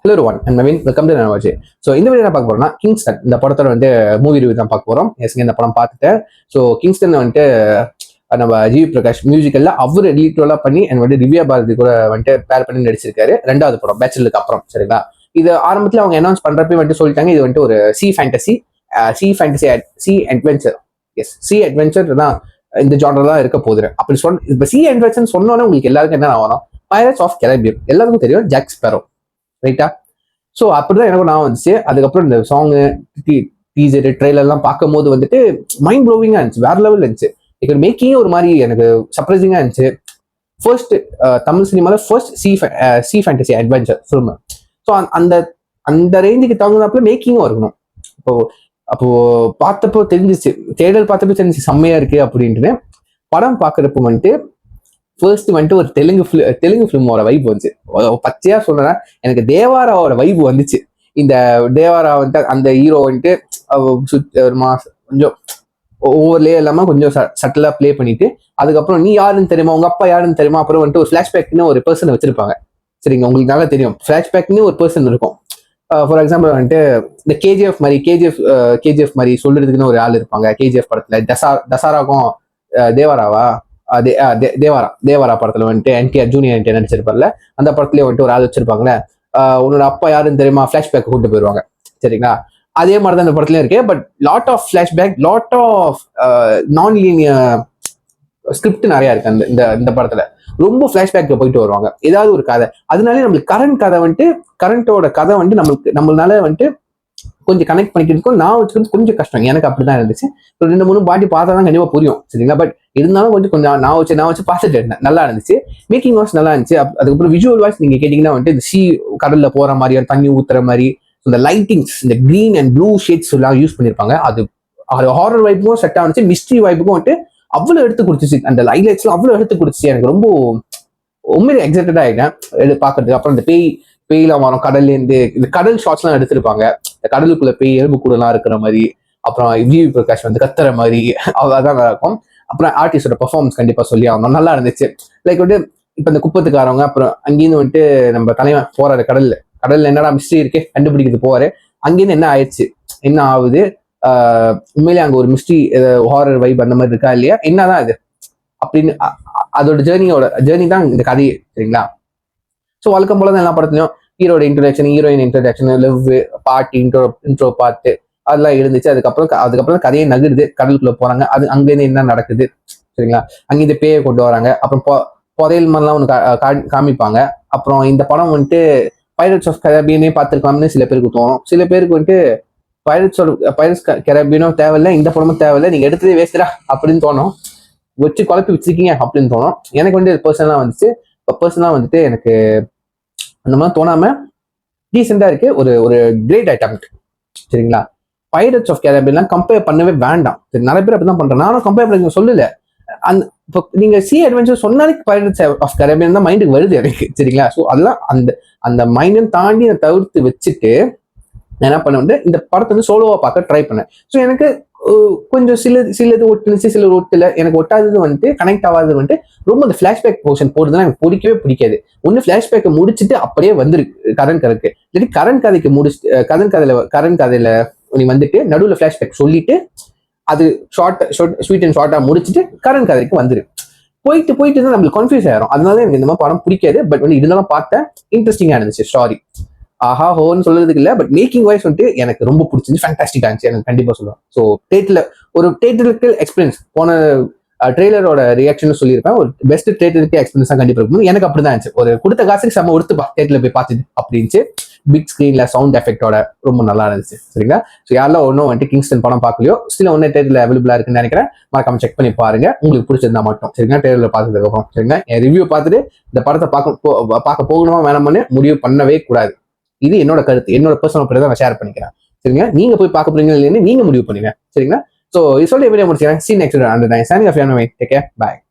Hello one and Naveen welcome to நவாஜி. So இந்த வீடியோ என்ன பார்க்க போறோம்னா கிங்ஸ்டன் இந்த படத்தோட மூவி ரிவ்யூ தான் பார்க்க போறோம். இந்த படம் பார்த்துட்டேன். ஸோ கிங்ஸ்டன் நம்ம ஜிவி பிரகாஷ் மியூசிக்கல்ல அவர் எடிட்டோலாம் பண்ணி அண்ட் திவ்யா பாரதி கூட பேர் பண்ணி நடிச்சிருக்காரு. ரெண்டாவது படம் பேச்சுலருக்கு அப்புறம். சரிங்களா, இது ஆரம்பத்தில் அவங்க அனௌன்ஸ் பண்றப்ப சொல்லிட்டாங்க இது ஒரு sea fantasy sea adventure. Yes, sea adventure தான் இந்த ஜானர் தான் இருக்க போகுது. அப்படி இப்போ சி அட்வென்ச்சர் சொன்னோன்னே உங்களுக்கு எல்லாருக்கும் என்ன வரும்? பைரட்ஸ் ஆஃப் கரீபியன் எல்லாருக்கும் தெரியும், ஜாக் ஸ்பேரோ, ரைட்டா? ஸோ அப்படிதான் எனக்கு நான் வந்துச்சு. அதுக்கப்புறம் இந்த சாங்கு டீசர் ட்ரெயிலர்லாம் பார்க்கும் போது மைண்ட் ப்ளோவிங்கா இருந்துச்சு, வேற லெவல் இருந்துச்சு. இப்போ மேக்கிங்கே ஒரு மாதிரி எனக்கு சர்ப்ரைசிங்கா இருந்துச்சு. ஃபர்ஸ்ட் தமிழ் சினிமால first C fantasy adventure film. So அந்த அந்த ரேஞ்சுக்கு தகுந்தாப்புல மேக்கிங்கும் இருக்கணும். அப்போ பார்த்தப்போ தெரிஞ்சிச்சு, தேடல் பார்த்தப்போ தெரிஞ்சிச்சு செம்மையா இருக்கு அப்படின்ட்டு. படம் பார்க்குறப்ப ஃபர்ஸ்ட் ஒரு தெலுங்கு ஃபிலிமோட வைப் வந்துச்சு. பச்சையா சொல்றேன், எனக்கு தேவாராவோட வைப் வந்துச்சு. இந்த தேவாரா அந்த ஹீரோ கொஞ்சம் ஓவர்லே இல்லாம கொஞ்சம் சட்டிலா பிளே பண்ணிட்டு, அதுக்கப்புறம் நீ யாருன்னு தெரியுமா, உங்க அப்பா யாருன்னு தெரியுமா, அப்புறம் ஒரு ஃபிளாஷ்பேக்னு ஒரு பர்சன் வச்சிருப்பாங்க. சரிங்க, உங்களுக்கு நல்லா தெரியும் ஃபிளாஷ்பேக்னு ஒரு பர்சன் இருக்கும். ஃபார் எக்ஸாம்பிள் இந்த கேஜிஎஃப் மாதிரி சொல்றதுக்குன்னு ஒரு ஆள் இருப்பாங்க. கேஜிஎஃப் படத்துல தசாராக்கும் தேவாராவா தேவாரா படத்துல என்டிஆர் ஜூனியர் என்டிஆர் நடிச்சிருப்பார்ல, அந்த படத்துலயே ஒரு ஆள் வச்சிருப்பாங்களே, உன்னோட அப்பா யாருன்னு தெரியுமா, பிளாஷ்பேக் கூட்டு போயிருவாங்க. சரிங்களா, அதே மாதிரிதான் இந்த படத்துலயும் இருக்கு. But lot of flashback, lot of non linear script நிறைய இருக்கு. இந்த படத்துல ரொம்ப பிளாஷ்பேக்ல போயிட்டு வருவாங்க, ஏதாவது ஒரு கதை. அதனாலே நம்மளுக்கு கரண்டோட கதை நம்மளால கொஞ்சம் கனெக்ட் பண்ணிக்கிறதுக்கும் நான் வச்சுக்கிறது கொஞ்சம் கஷ்டம். எனக்கு அப்படிதான் இருந்துச்சு. 2-3 பாட்டி பார்த்தா தான் கண்டிப்பா புரியும். சரிங்களா, பட் இருந்தாலும் கொஞ்சம் நான் வச்சு பார்த்துட்டு இருந்தேன். நல்லா இருந்துச்சு. மேக்கிங் வாய்ஸ் நல்லா இருந்துச்சு. அதுக்கப்புறம் விஷுவல் வாய்ஸ் நீங்க கேட்டீங்கன்னா இந்த கடல்ல போற மாதிரி, தண்ணி ஊத்துற மாதிரி, இந்த லைட்டிங்ஸ், இந்த கிரீன் அண்ட் ப்ளூ ஷேட்ஸ் எல்லாம் யூஸ் பண்ணிருப்பாங்க. அது ஹாரர் வைப்புக்கும் செட் ஆனிச்சு, மிஸ்ட்ரி வைப்புக்கும் அவ்வளவு எடுத்து கொடுத்துச்சு. அந்த ஹைலைட்ஸ்லாம் அவ்வளவு எடுத்து கொடுத்துச்சு. எனக்கு ரொம்ப உண்மையிலே எக்ஸைட்டட் ஆகிட்டேன் பாக்குறதுக்கு. அப்புறம் இந்த பேய்லாம் வரும் கடல்ல இருந்து, இந்த கடல் ஷாட்ஸ் எல்லாம் எடுத்திருப்பாங்க. இந்த கடலுக்குள்ள பேய் எலும்பு கூட எல்லாம் இருக்கிற மாதிரி, அப்புறம் ஜிவி பிரகாஷ் கத்துற மாதிரி, அதான் நல்லா இருக்கும். அப்புறம் ஆர்டிஸ்டோட பெர்ஃபார்மன்ஸ் கண்டிப்பா சொல்லி ஆகணும், நல்லா இருந்துச்சு. லைக் இப்ப இந்த குப்பத்துக்காரவங்க, அப்புறம் அங்கேருந்து நம்ம தலைவன் போறாரு கடல்ல என்னடா மிஸ்ட்ரி இருக்கு கண்டுபிடிக்கிறது போவாரு. அங்கேருந்து என்ன ஆயிடுச்சு, என்ன ஆகுது, உண்மையிலே அங்க ஒரு மிஸ்ட்ரி ஹாரர் வைப் அந்த மாதிரி இருக்கா இல்லையா, என்னதான் இது அப்படின்னு அதோட ஜேர்னி தான் இந்த கதையே. சரிங்களா, ஸோ வழக்கம் போல தான் எல்லா படத்துலையும் ஹீரோட இன்ட்ரோடக்ஷன், ஹீரோயின் இன்ட்ரோடக்ஷன், லவ் பாட்டு, இன்ட்ரோ பாட்டு அதெல்லாம் இருந்துச்சு. அதுக்கப்புறம் கதையை நகருது, கடலுக்குள்ள போறாங்க. அங்கேருந்து என்ன நடக்குது. சரிங்களா, அங்கே இந்த பேயை கொண்டு வராங்க. அப்புறம் புதையல் மாதிரிலாம் ஒன்று காமிப்பாங்க. அப்புறம் இந்த படம் பைரட்ஸ் ஆஃப் கரீபியனே பார்த்துருக்கலாம்னு சில பேருக்கு தோணும். சில பேருக்கு பைரட்ஸ் கரீபியனும் தேவையில்லை, இந்த படமும் தேவையில்லை, நீங்க எடுத்ததே வேஸ்டா அப்படின்னு தோணும், வச்சு குழப்பி வச்சிருக்கீங்க அப்படின்னு தோணும். எனக்கு பர்சனலா வந்துச்சு. எனக்கு அந்த மாதிரி தோணாம டீசெண்டா இருக்கு. ஒரு கிரேட் ஐட்டம். சரிங்களா, பைரட்ஸ் ஆஃப் கரீபியன்லாம் கம்பேர் பண்ணவே வேண்டாம். நிறைய பேர் அப்படிதான் பண்றேன், நானும் கம்பேர் பண்ண சொல்லல. இப்போ நீங்க சி அட்வென்ச்சர் சொன்னாலே பைரட்ஸ் ஆஃப் கரீபியன் தான் மைண்டுக்கு வருது எனக்கு. சரிங்களா, ஸோ அதெல்லாம் அந்த மைண்டையும் தாண்டி அதை தவிர்த்து வச்சுட்டு நான் என்ன பண்ண இந்த படத்தை சோலோவா பார்க்க ட்ரை பண்ணேன். ஸோ எனக்கு கொஞ்சம் சிலது ஒட்டுனுச்சு, சில ஒட்டுல. எனக்கு ஒட்டாதது கனெக்ட் ஆகாதது ரொம்ப அந்த பிளாஷ்பேக் போர்ஷன் போடுறதுலாம் எனக்கு பிடிக்கவே. ஒன்னு பிளாஷ்பேக்கை முடிச்சுட்டு அப்படியே கரண்ட் கதைக்கு, இல்லாட்டி கரண்ட் கதையில நீ நடுவில் பிளாஷ்பேக் சொல்லிட்டு அது ஸ்வீட் அண்ட் ஷார்ட்டா முடிச்சுட்டு கரண்ட் கதைக்கு போயிட்டு தான் நம்மளுக்கு கன்ஃபியூஸ் ஆயிரும். அதனால எனக்கு இந்த மாதிரி படம் பிடிக்காது. பட் இருந்தாலும் பார்த்தேன், இன்ட்ரெஸ்டிங்கா இருந்துச்சு. ஸ்டாரி ஆஹா ஹோன்னு சொல்றதுக்கு இல்லை, பட் மேக்கிங் வைஸ் எனக்கு ரொம்ப பிடிச்சிருந்துச்சு, ஃபேண்டாஸ்டிக்கா இருந்துச்சு. எனக்கு கண்டிப்பா சொல்லுவேன். ஸோ தேட்டருக்கு எக்ஸ்பீரியன்ஸ் போன ட்ரெய்லரோட ரியாக்ஷன் சொல்லியிருப்பேன். ஒரு பெஸ்ட் தேட்டருக்கு எக்ஸ்பீரியன்ஸா கண்டிப்பா இருக்கும். எனக்கு அப்படிதான் இருந்துச்சு. ஒரு கொடுத்த காசுக்கு செம்ம ஒருத்துப்பா தேட்டர்ல போய் பார்த்துது அப்படின்ச்சு. பிக் ஸ்கிரீன்ல சவுண்ட் எஃபெக்டோட ரொம்ப நல்லா இருந்துச்சு. சரிங்களா, ஸோ யாரெல்லாம் ஒன்றும் கிங்ஸ்டன் படம் பார்க்கலையோ, ஸ்டில் ஒன்னே தேட்டர்ல அவைலபிளா இருக்குன்னு நினைக்கிறேன். மறக்காம செக் பண்ணி பாருங்க, உங்களுக்கு பிடிச்சிருந்தா மட்டும். சரிங்களா, தேட்டர்ல பார்த்ததுக்கு அப்புறம் சரிங்களா, என் ரிவ்யூ பார்த்துட்டு இந்த படத்தை பார்க்க போகணுமா வேணாமனு முடிவு பண்ணவே கூடாது. இது என்னோட கருத்து, என்னோட பர்சனல் ஒப்பீனியன் நான் ஷேர் பண்ணிக்கிறேன். சரிங்களா, நீங்க போய் பார்க்க போறீங்க இல்லைன்னு நீங்க முடிவு பண்ணுங்க. சரிங்களா, ஸோ இது சொல்லி வீடியோ முடிச்சுக்கிறேன். See you next video. And signing off. Take care. Bye.